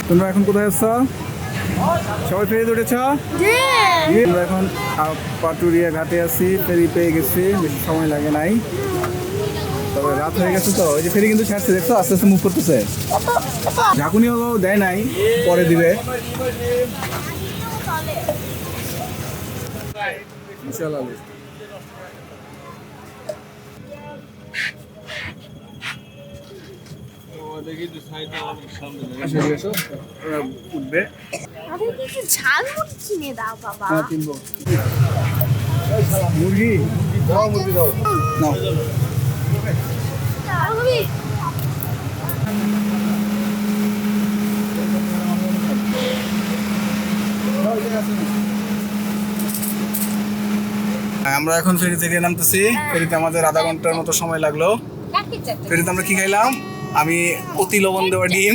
তোমরা এখন কোথায় আছো? সবাই ফেরিতে উঠেছ? আমরা এখন পাটুরিয়া ঘাটে আছি, ফেরি পেয়ে গেছি, বেশি সময় লাগে নাই, তবে রাত হয়ে গেছে তো। ওই যে ফেরি কিন্তু ছাড়ছে, দেখছো আস্তে আস্তে মুভ করতেছে। ঝাঁকুনিও দেয় নাই, পরে দিবে। উঠবে মুরগি মুরগি দাও না। আমরা এখন ফেরি থেকে নামতেছি। ফেরিতে আমাদের আধা ঘন্টার মতো সময় লাগলো। ফেরিতে আমরা কি খাইলাম? আমি অতি লবণ দেওয়া ডিম,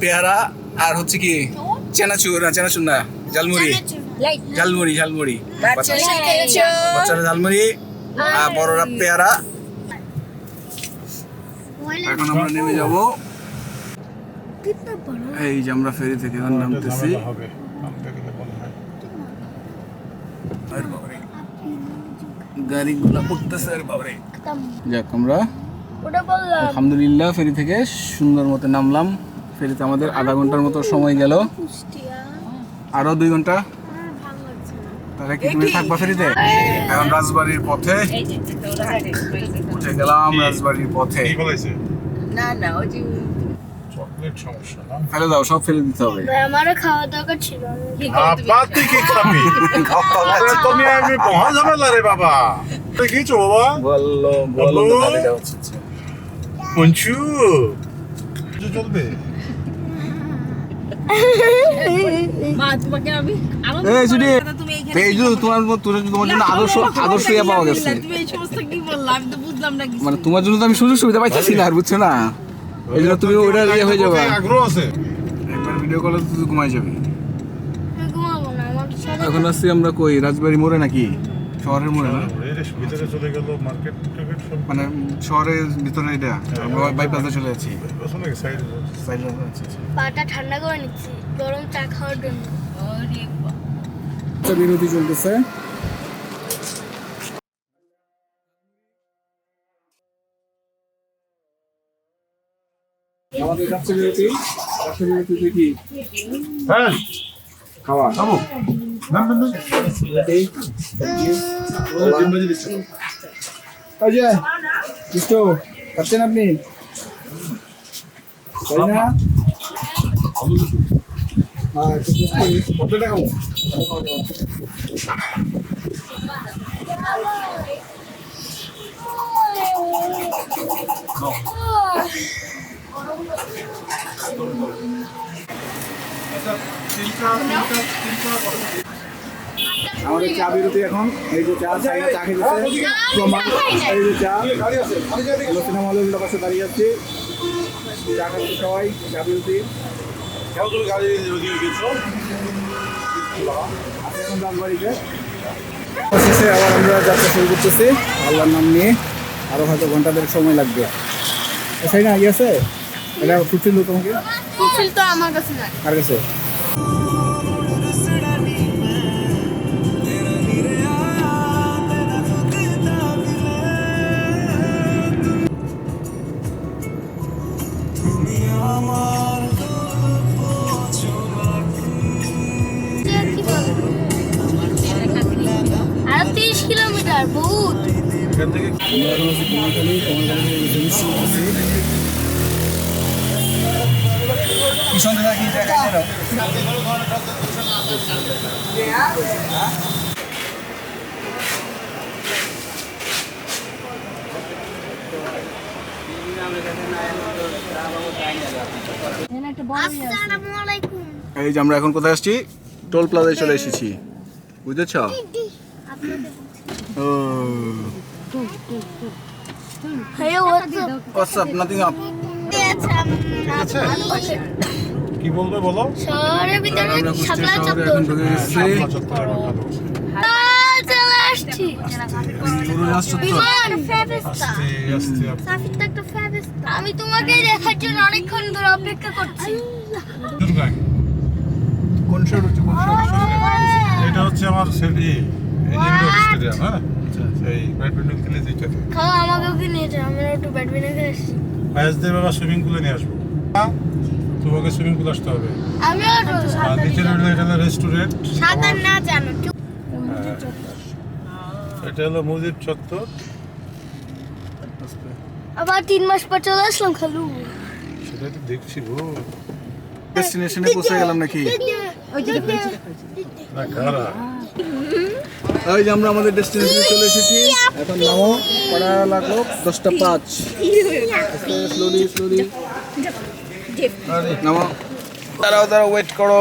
পেয়ারা, আর হচ্ছে কি চেনাচুর না ঝালমুড়ি, ঝালমুড়ি বাচ্চারা ঝালমুড়ি, বড়রা পেয়ারা। এখন আমরা নেমে যাব। এই যে আমরা ফেরি থেকে নামতেছি। গাড়িগুলো পড়তেছে আর বাবারে। যাক, আমরা আলহামদুলিল্লাহ ফেরি থেকে সুন্দর মতো নামলাম। ফেরিতে আমাদের আধা ঘন্টার মতো সময় গেল, আরো 2 ঘন্টা। তাহলে কি তুমি থাকবা ফেরিতে? এখন রাজবাড়ির পথে উঠে গেলাম, রাজবাড়ির পথে। ফেলে দাও, সব ফেলে দিতে হবে। আমারও খাওয়া দাওয়া ছিল। আমি মহা ঝামেলা রে বাবা। দেখেছো বাবা? বললো গাড়িটা হচ্ছে পঞ্চু চলবে। মানে তোমার জন্য তো আমি সুযোগ সুবিধা পাইতেছি না, আর বুঝছো না, এই জন্য তুমি ওটা ইয়ে হয়ে যাবে। আগ্রহ আছে, একবার ভিডিও কলে তুই ঘুমাই যাবি। এখন আসছি আমরা কই? রাজবাড়ি মোড়ে নাকি শহরের মোড়ে? না, ভিতরে চলে গেল মার্কেট, মানে শহরের ভিতরে এটা বাইপাসে চলে যাচ্ছি। পাটা ঠান্ডা করে নিচ্ছি গরম চা খাওয়ার জন্য। বিরতি চলতেছে। আমাদের কাছে বিরতি, কাছে বিরতিতে কি হ্যাঁ খাওয়া খাবো। অজয় বিষ্টু খাচ্ছেন আপনি? তাই না? কতটা খাবো? আমাদের চা বিরতি এখন। এই যে চা খেতেছে প্রমাণ, এই যে চা সিনেমা হলের পাশে দাঁড়িয়ে আছি, চা খাচ্ছে সবাই। চা বিরতি এখন রাজবাড়িতে শেষে আবার আমরা যাত্রা শুরু করতেছি আল্লাহর নাম নিয়ে। আরো হয়তো ঘন্টাদের সময় লাগবে। তাই না? আছে এটা ফুটছিল তোমাকে? ফুটছিল তো আমার কাছে না। আর কাছে আর 30 কিলোমিটার বহুত। এখান থেকে কুমারখালী কি সঙ্গে থাকি আসসালামু আলাইকুম। এই যে আমরা এখন কোথায় আসছি? টোল প্লাজায় চলে এসেছি, বুঝেছ? WhatsApp nothing up. কি বলবে বলো? শহরের ভিতরে শাপলা চত্বর। এখন ঢুকে গেছি। চলে আসছে যাচ্ছি উড়োজাহাজ চত্বর। বিমান ফেরেশতা আস্তে আস্তে সাফির তো একটা ফেরেশতা আমি তোমাকে দেখার জন্য অনেকক্ষণ ধরে অপেক্ষা করছি দুর্গায় কোন শহর হচ্ছে কোন শহর? এটা হচ্ছে আমার সেটি ইনডোর স্টেডিয়াম, হ্যাঁ এই ব্যাডমিন্টন খেলে যেটাতে খাওয়া আমাকেও কি নিয়ে যাও আমরা একটু ব্যাডমিন্টন খেলে আসছি আয়াসদের বাবা সুইমিং পুলে নিয়ে আসবো। তোমাকে সুইমিং পুল আসতে হবে। আমিও একটু আর নিচে রইলো এটা হলো রেস্টুরেন্ট, সাঁতার না জানো কেউ এটা হলো মুজিব চত্বর। আবার 3 মাস পর চলে আসলাম খালু সেটা তো দেখছি গো। ডেস্টিনেশনে পৌঁছে গেলাম নাকি? না খারা ওই যে আমরা আমাদের ডেস্টিনেশনে চলে এসেছি। এখন নামো, পড়া লাগলো 10:05। স্লোলি স্লোলি নামো, দাঁড়াও দাঁড়াও, ওয়েট করো।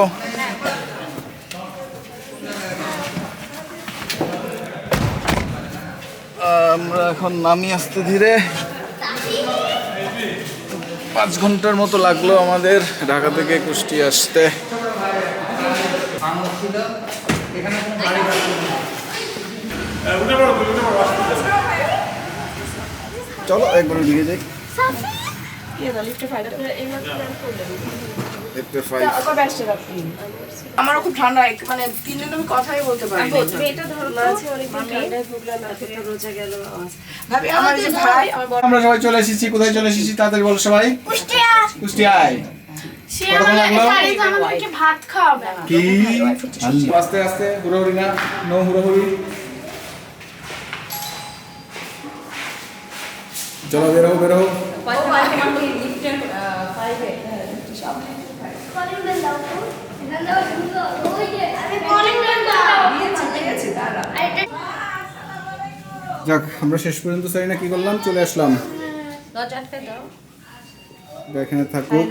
আমরা এখন নামি আস্তে ধীরে। 5 ঘন্টার মতো লাগলো আমাদের ঢাকা থেকে কুষ্টিয়া আসতে। চলো একবার দিকে যাই। আমারও খুব ঠান্ডা মানে 3 দিন আমি কথাই বলতে পারি না। ভাবি আমার যে ভাই আমার বড় আমরা সবাই চলে এসেছি। কোথায় চলে এসেছি তাড়াতাড়ি বলো সবাই। কুষ্টিয়া কুষ্টিয়ায়। কতক্ষণ লাগলো? আমাদেরকে ভাত খাওয়াবে কি আস্তে আস্তে, হুড়োহুড়ি না, নো হুড়োহুড়ি। চলো বেরো বেরো। যাক, আমরা শেষ পর্যন্ত চাই না কি করলাম, চলে আসলাম। এখানে থাকুক।